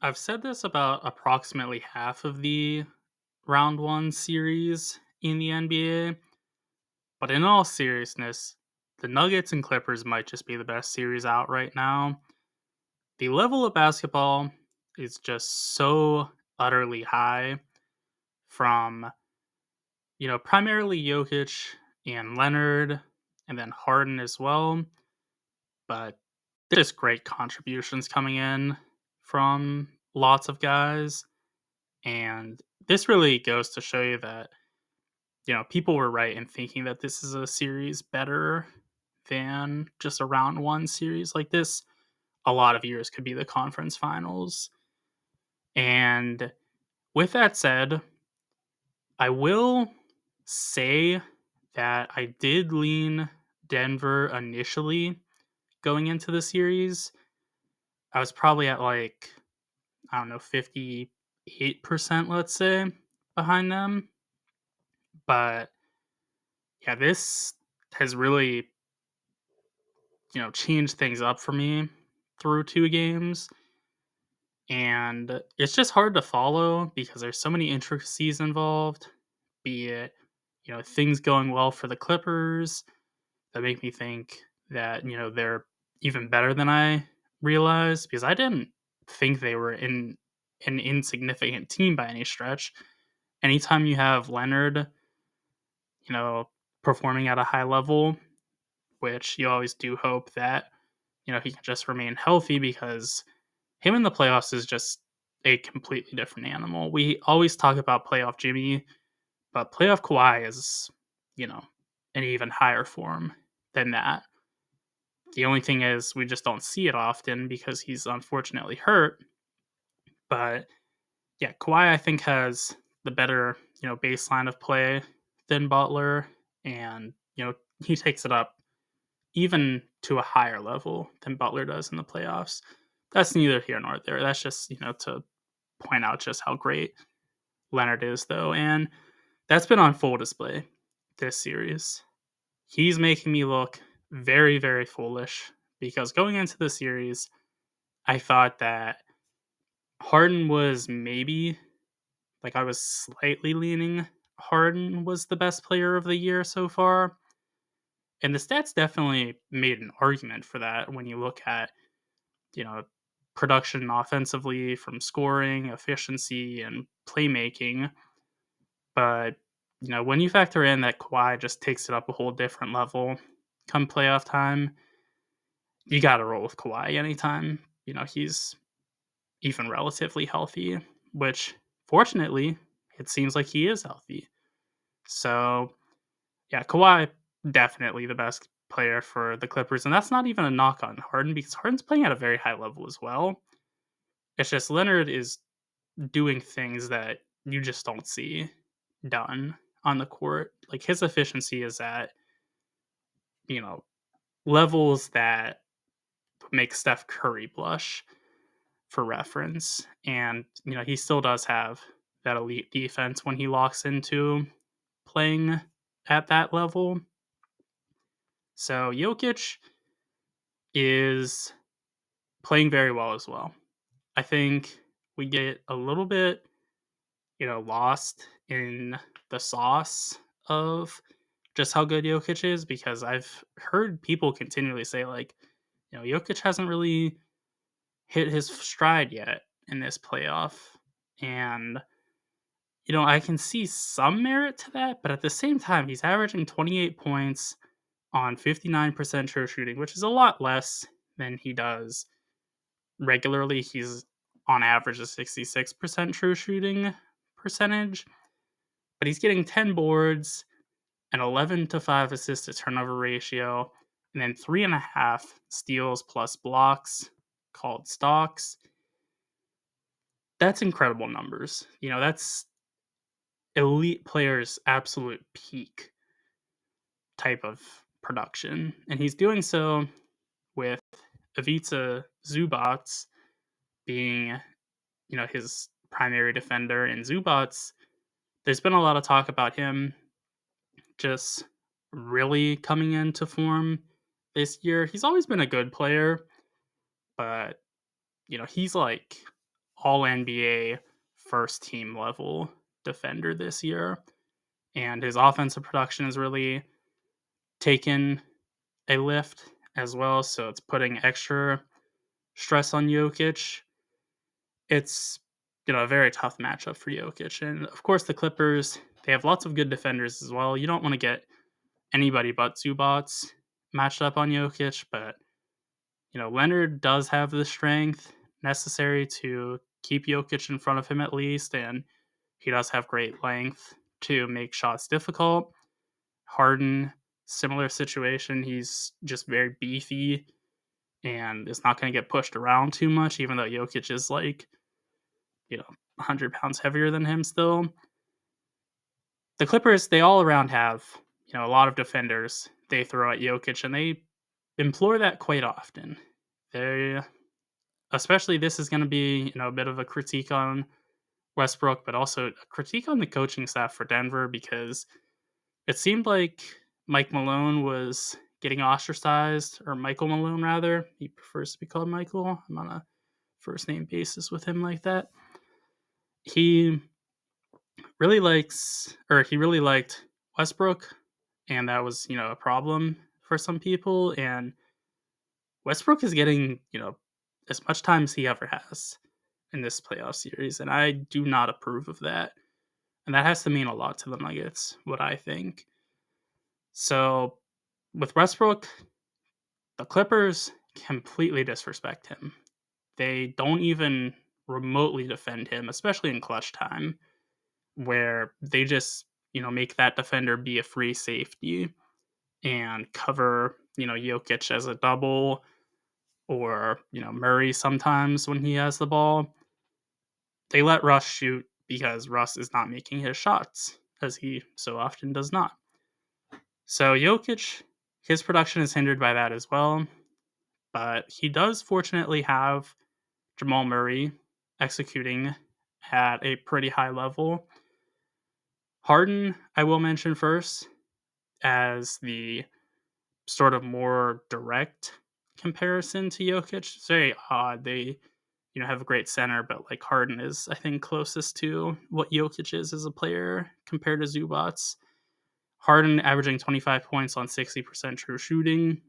I've said this about approximately half of the round one series in the NBA, but in all seriousness, the Nuggets and Clippers might just be the best series out right now. The level of basketball is just so utterly high from, primarily Jokic and Leonard and then Harden as well, but there's great contributions coming in from lots of guys. And this really goes to show you that, people were right in thinking that this is a series better than just a round one series like this. A lot of years could be the conference finals. And with that said, I will say that I did lean Denver initially going into the series. I was probably at like, I don't know, 58%, let's say, behind them. But yeah, this has really, changed things up for me through 2 games, and it's just hard to follow because there's so many intricacies involved, be it, things going well for the Clippers that make me think that, they're even better than I realized because I didn't think they were in an insignificant team by any stretch. Anytime you have Leonard, you know, performing at a high level, which you always do hope that, he can just remain healthy because him in the playoffs is just a completely different animal. We always talk about playoff Jimmy, but playoff Kawhi is, you know, an even higher form than that. The only thing is we just don't see it often because he's unfortunately hurt. But yeah, Kawhi I think has the better, baseline of play than Butler, and he takes it up even to a higher level than Butler does in the playoffs. That's neither here nor there. That's just, to point out just how great Leonard is, though. And that's been on full display this series. He's making me look very, very foolish because going into the series, I thought that Harden was maybe, like, I was slightly leaning Harden was the best player of the year so far. And the stats definitely made an argument for that when you look at, you know, production offensively from scoring, efficiency, and playmaking. But, when you factor in that Kawhi just takes it up a whole different level come playoff time, you got to roll with Kawhi anytime, he's even relatively healthy, which fortunately, it seems like he is healthy. So, yeah, Kawhi definitely the best player for the Clippers, and that's not even a knock on Harden because Harden's playing at a very high level as well. It's just Leonard is doing things that you just don't see done on the court. Like his efficiency is at, you know, levels that make Steph Curry blush for reference. And, he still does have that elite defense when he locks into playing at that level. So Jokic is playing very well as well. I think we get a little bit, lost in the sauce of just how good Jokic is because I've heard people continually say like, Jokic hasn't really hit his stride yet in this playoff. And I can see some merit to that, but at the same time, he's averaging 28 points on 59% true shooting, which is a lot less than he does regularly. He's on average a 66% true shooting percentage, but he's getting 10 boards, an 11 to 5 assist to turnover ratio, and then 3.5 steals plus blocks called stocks. That's incredible numbers. That's elite players' absolute peak type of production. And he's doing so with Ivica Zubats being, his primary defender. And Zubats, there's been a lot of talk about him just really coming into form this year. He's always been a good player, but he's like all NBA first team level defender this year. And his offensive production has really taken a lift as well. So it's putting extra stress on Jokic. It's a very tough matchup for Jokic. And of course the Clippers, they have lots of good defenders as well. You don't want to get anybody but Zubats matched up on Jokic, but Leonard does have the strength necessary to keep Jokic in front of him at least, and he does have great length to make shots difficult. Harden, similar situation. He's just very beefy and is not going to get pushed around too much, even though Jokic is 100 pounds heavier than him still. The Clippers, they all around have, a lot of defenders they throw at Jokic, and they implore that quite often. They, especially this is going to be, a bit of a critique on Westbrook, but also a critique on the coaching staff for Denver, because it seemed like Mike Malone was getting ostracized, or Michael Malone rather. He prefers to be called Michael. I'm on a first name basis with him like that. He really liked Westbrook, and that was, a problem for some people. And Westbrook is getting, as much time as he ever has in this playoff series, and I do not approve of that. And that has to mean a lot to the Nuggets, what I think. So with Westbrook, the Clippers completely disrespect him. They don't even remotely defend him, especially in clutch time, where they just, make that defender be a free safety and cover, Jokic as a double, or, Murray sometimes when he has the ball. They let Russ shoot because Russ is not making his shots, as he so often does not. So Jokic, his production is hindered by that as well, but he does fortunately have Jamal Murray executing at a pretty high level. Harden, I will mention first, as the sort of more direct comparison to Jokic. It's very odd. They, have a great center, but like Harden is, I think, closest to what Jokic is as a player compared to Zubats. Harden averaging 25 points on 60% true shooting,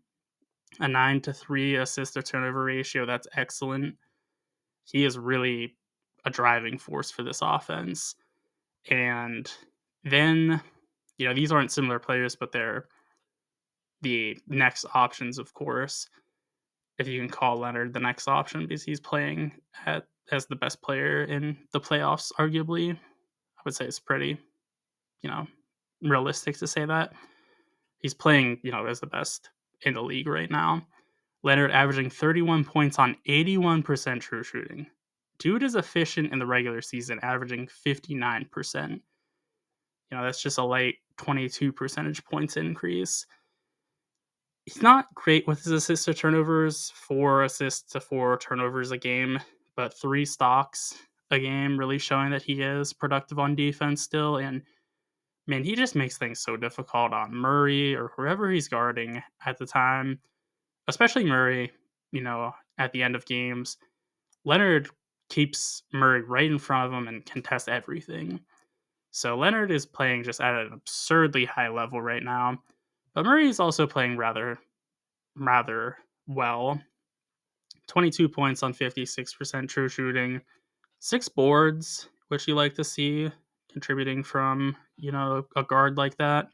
a 9-3 assist to turnover ratio. That's excellent. He is really a driving force for this offense. And then, these aren't similar players, but they're the next options, of course. If you can call Leonard the next option, because he's playing as the best player in the playoffs, arguably. I would say it's pretty, realistic to say that. He's playing, as the best in the league right now. Leonard averaging 31 points on 81% true shooting. Dude is efficient in the regular season, averaging 59%. That's just a light 22 percentage points increase. He's not great with his assists to turnovers, 4 assists to 4 turnovers a game, but 3 stocks a game, really showing that he is productive on defense still. And man, he just makes things so difficult on Murray or whoever he's guarding at the time, especially Murray, at the end of games. Leonard keeps Murray right in front of him and contests everything. So Leonard is playing just at an absurdly high level right now. But Murray is also playing rather well. 22 points on 56% true shooting, 6 boards, which you like to see, contributing from, a guard like that.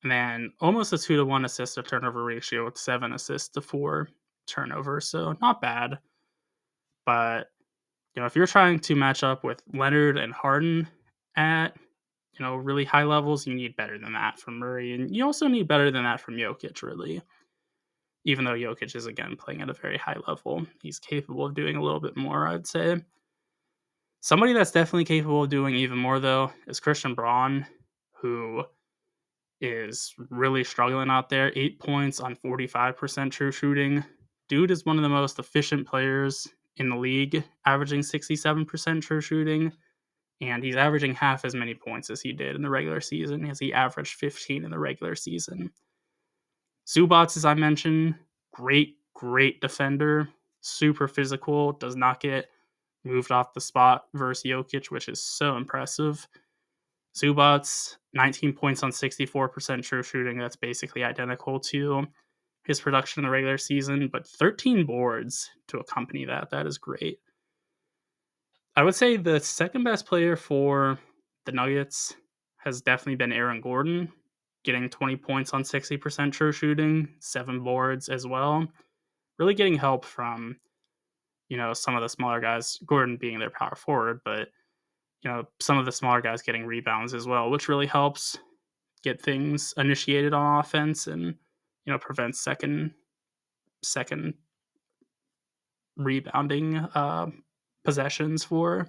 And then almost a 2-to-1 assist to turnover ratio with 7 assists to 4 turnovers. So not bad. But, if you're trying to match up with Leonard and Harden at, really high levels, you need better than that from Murray. And you also need better than that from Jokic, really. Even though Jokic is, again, playing at a very high level, he's capable of doing a little bit more, I'd say. Somebody that's definitely capable of doing even more, though, is Christian Braun, who is really struggling out there. 8 points on 45% true shooting. Dude is one of the most efficient players in the league, averaging 67% true shooting. And he's averaging half as many points as he did in the regular season, as he averaged 15 in the regular season. Zubats, as I mentioned, great defender, super physical, does not get moved off the spot versus Jokic, which is so impressive. Zubac's 19 points on 64% true shooting. That's basically identical to his production in the regular season, but 13 boards to accompany that. That is great. I would say the second best player for the Nuggets has definitely been Aaron Gordon, getting 20 points on 60% true shooting, 7 boards as well. Really getting help from, some of the smaller guys, Gordon being their power forward, but, some of the smaller guys getting rebounds as well, which really helps get things initiated on offense and, prevents second rebounding possessions for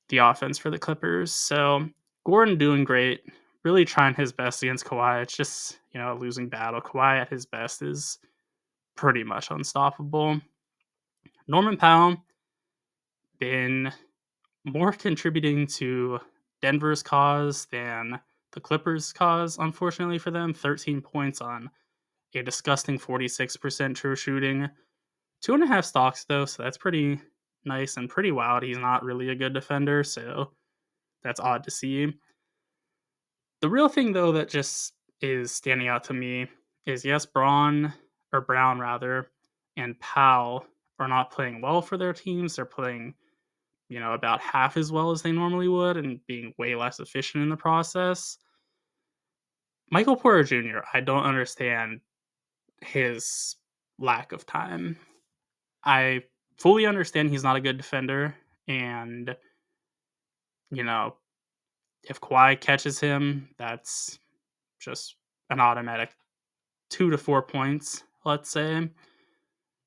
the offense for the Clippers. So Gordon doing great, really trying his best against Kawhi. It's just, a losing battle. Kawhi at his best is pretty much unstoppable. Norman Powell been more contributing to Denver's cause than the Clippers' cause, unfortunately for them. 13 points on a disgusting 46% true shooting. 2.5 stocks, though, so that's pretty nice and pretty wild. He's not really a good defender, so that's odd to see. The real thing, though, that just is standing out to me is yes, Brown, and Powell are not playing well for their teams. They're playing, about half as well as they normally would and being way less efficient in the process. Michael Porter Jr., I don't understand his lack of time. I fully understand he's not a good defender, and, if Kawhi catches him, that's just an automatic 2 to 4 points, let's say,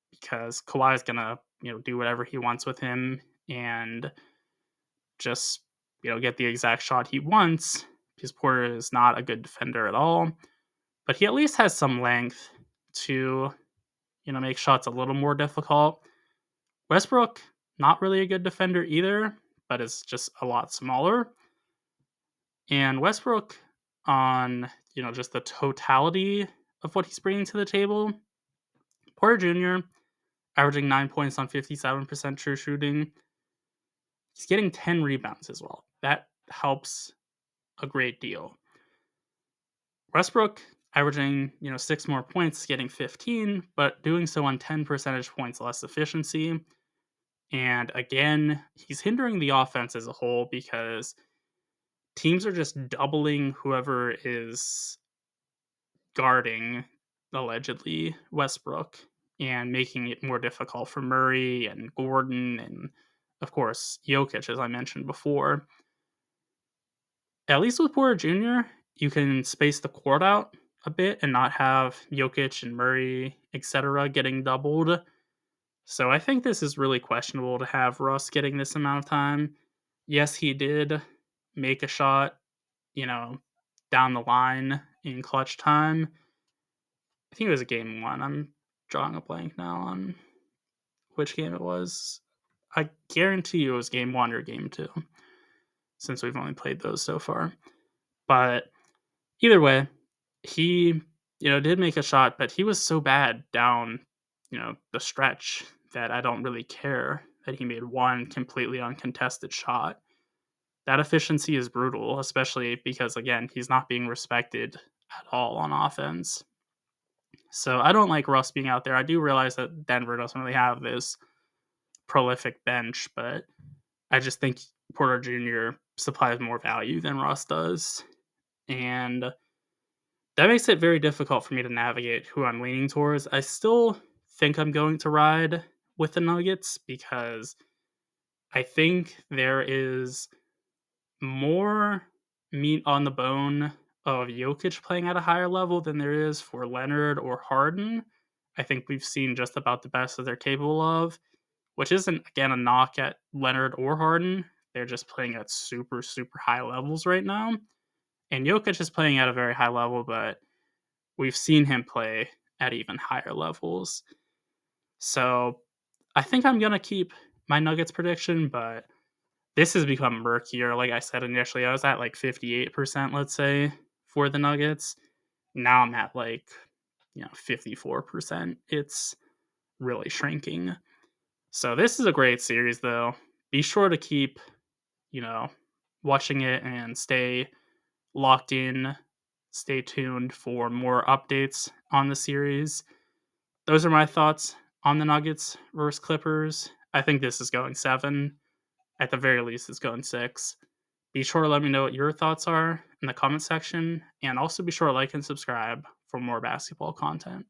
because Kawhi is gonna, do whatever he wants with him and just, get the exact shot he wants, because Porter is not a good defender at all. But he at least has some length to, make shots a little more difficult. Westbrook, not really a good defender either, but is just a lot smaller. And Westbrook, on, just the totality of what he's bringing to the table, Porter Jr., averaging 9 points on 57% true shooting. He's getting 10 rebounds as well. That helps a great deal. Westbrook, averaging, 6 more points, getting 15, but doing so on 10 percentage points less efficiency. And again, he's hindering the offense as a whole because teams are just doubling whoever is guarding, allegedly, Westbrook and making it more difficult for Murray and Gordon and, of course, Jokic, as I mentioned before. At least with Porter Jr., you can space the court out a bit and not have Jokic and Murray, etc., getting doubled. So I think this is really questionable to have Russ getting this amount of time. Yes, he did make a shot, down the line in clutch time. I think it was a game 1. I'm drawing a blank now on which game it was. I guarantee you it was game 1 or game 2, since we've only played those so far. But either way, he, did make a shot, but he was so bad down, the stretch that I don't really care that he made one completely uncontested shot. That efficiency is brutal, especially because, again, he's not being respected at all on offense. So I don't like Russ being out there. I do realize that Denver doesn't really have this prolific bench, but I just think Porter Jr. supplies more value than Russ does. And that makes it very difficult for me to navigate who I'm leaning towards. I still think I'm going to ride with the Nuggets because I think there is more meat on the bone of Jokic playing at a higher level than there is for Leonard or Harden. I think we've seen just about the best that they're capable of, which isn't, again, a knock at Leonard or Harden. They're just playing at super, super high levels right now. And Jokic is playing at a very high level, but we've seen him play at even higher levels. So I think I'm going to keep my Nuggets prediction, but this has become murkier. Like I said initially, I was at like 58%, let's say, for the Nuggets. Now I'm at like, 54%. It's really shrinking. So this is a great series, though. Be sure to keep, you know, watching it and stay locked in. Stay tuned for more updates on the series. Those are my thoughts on the Nuggets versus Clippers. I think this is going 7. At the very least, it's going 6. Be sure to let me know what your thoughts are in the comment section, and also be sure to like and subscribe for more basketball content.